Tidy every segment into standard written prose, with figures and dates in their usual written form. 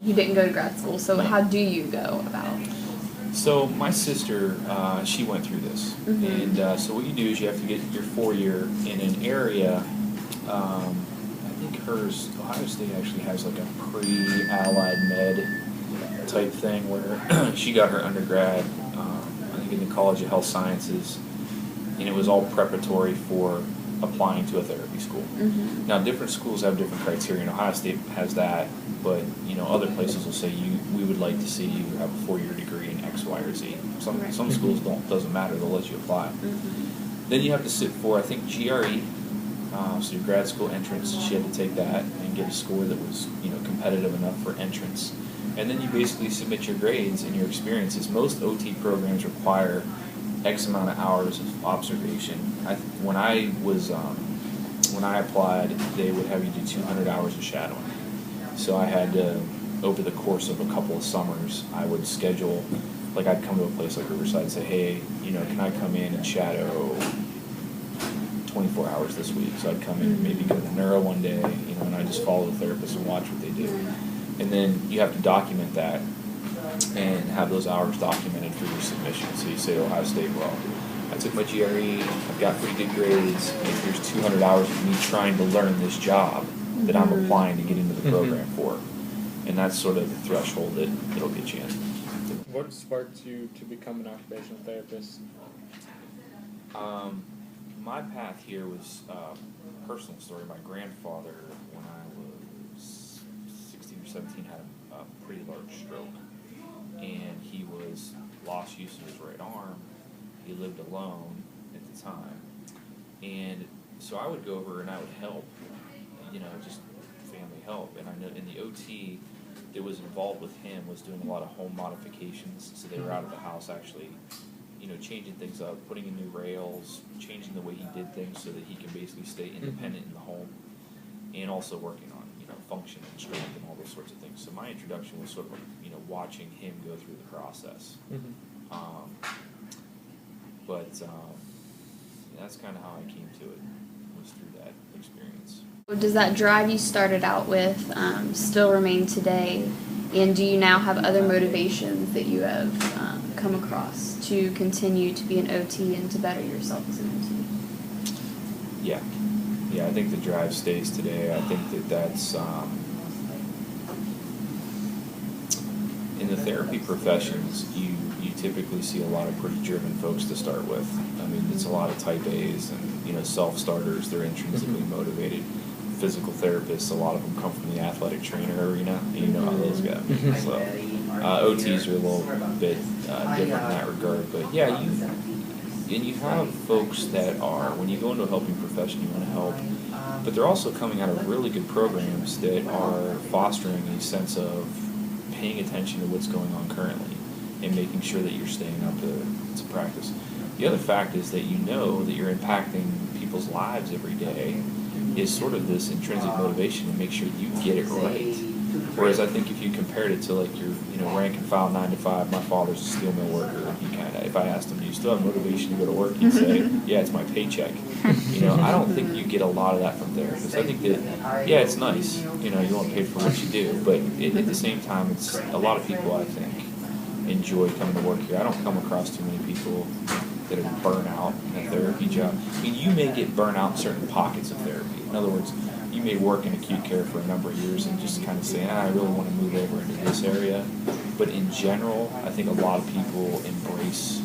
You didn't go to grad school, so how do you go about? So my sister, she went through this, and so what you do is you have to get your 4-year in an area. I think Ohio State actually has like a pre-allied med type thing where she got her undergrad, I think in the College of Health Sciences, and it was all preparatory for applying to a therapy school. Now, different schools have different criteria, and Ohio State has that, but other places will say we would like to see you have a 4-year degree in X, Y, or Z. Some schools doesn't matter; they'll let you apply. Then you have to sit for, I think, GRE, so your grad school entrance. She had to take that and get a score that was competitive enough for entrance, and then you basically submit your grades and your experiences. Most OT programs require X amount of hours of observation. When I applied, they would have you do 200 hours of shadowing. So I had to, over the course of a couple of summers, I would schedule, like I'd come to a place like Riverside and say, hey, can I come in and shadow 24 hours this week? So I'd come in and maybe go to neuro one day, and I just follow the therapist and watch what they do. And then you have to document that and have those hours documented for your submission. So you say to Ohio State, well, I took my GRE, I've got pretty good grades, and here's 200 hours of me trying to learn this job that I'm applying to get into the program for. And that's sort of the threshold that it'll get you in. What sparked you to become an occupational therapist? My path here was a personal story. My grandfather, when I was 16 or 17, had a pretty large stroke. And he lost use of his right arm. He lived alone at the time. And so I would go over and I would help, just family help. And I know in the OT that was involved with him was doing a lot of home modifications. So they were out of the house actually, changing things up, putting in new rails, changing the way he did things so that he can basically stay independent in the home, and also working on, function and strength and all those sorts of things. So my introduction was sort of, watching him go through the process. But that's kind of how I came to it, was through that experience. Does that drive you started out with still remain today? And do you now have other motivations that you have come across to continue to be an OT and to better yourself as an OT? Yeah, I think the drive stays today. I think that's in the therapy professions, you typically see a lot of pretty driven folks to start with. I mean, it's a lot of type A's and self-starters. They're intrinsically motivated. Physical therapists, a lot of them come from the athletic trainer arena. You know how those go. So OTs are a little bit different in that regard. But yeah, you have folks that are, when you go into a helping profession, you want to help, but they're also coming out of really good programs that are fostering a sense of paying attention to what's going on currently and making sure that you're staying up to practice. The other fact is that that you're impacting people's lives every day is sort of this intrinsic motivation to make sure you get it right. Whereas I think if you compared it to like your rank and file 9 to 5, my father's a steel mill worker, and he kind of, if I asked him, do you still have motivation to go to work, he'd say, yeah, it's my paycheck. I don't think you get a lot of that from therapists. I think that, yeah, it's nice, you want to pay for what you do, but at the same time, it's a lot of people, I think, enjoy coming to work here. I don't come across too many people that are burnt out in a therapy job. I mean, you may get burnt out in certain pockets of therapy. In other words, you may work in acute care for a number of years and just kind of say, I really want to move over into this area. But in general, I think a lot of people embrace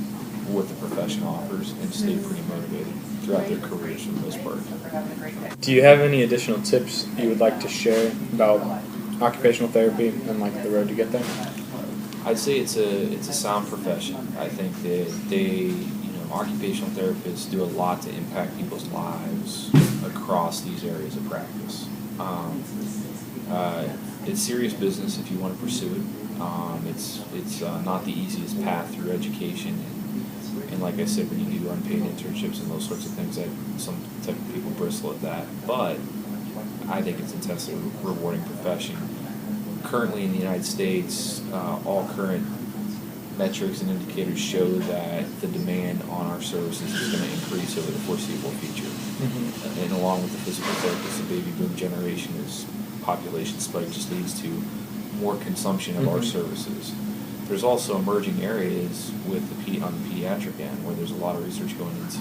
what the profession offers and stay pretty motivated throughout their careers for the most part. Do you have any additional tips you would like to share about occupational therapy and like the road to get there? I'd say it's a sound profession. I think that occupational therapists do a lot to impact people's lives across these areas of practice. It's serious business if you want to pursue it. It's not the easiest path through education, and like I said, when you do unpaid internships and those sorts of things, some type of people bristle at that. But I think it's an intensely rewarding profession. Currently in the United States, all current metrics and indicators show that the demand on our services is going to increase over the foreseeable future. And along with the physical therapists, the baby boom generation, as population spike just leads to more consumption of our Mhm. services. There's also emerging areas with on the pediatric end where there's a lot of research going into,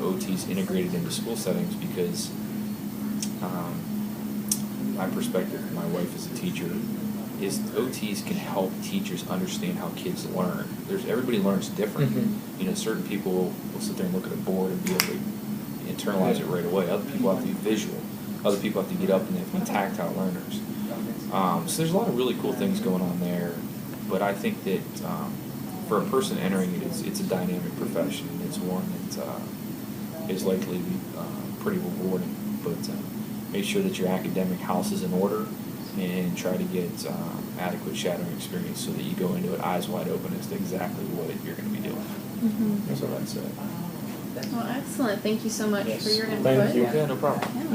OTs integrated into school settings because my perspective, my wife is a teacher, is OTs can help teachers understand how kids learn. Everybody learns differently. Mhm. Certain people will sit there and look at a board and be able to internalize it right away. Other people have to be visual. Other people have to get up and they have to be tactile learners. So there's a lot of really cool things going on there. But I think that for a person entering it, it's a dynamic profession. It's one that is likely to be pretty rewarding. But make sure that your academic house is in order and try to get adequate shadowing experience so that you go into it eyes wide open as to exactly what you're going to be doing. Mm-hmm. So that's it. Well, excellent. Thank you so much Yes. for your input. Thank you. Yeah, no problem. Yeah. Thanks.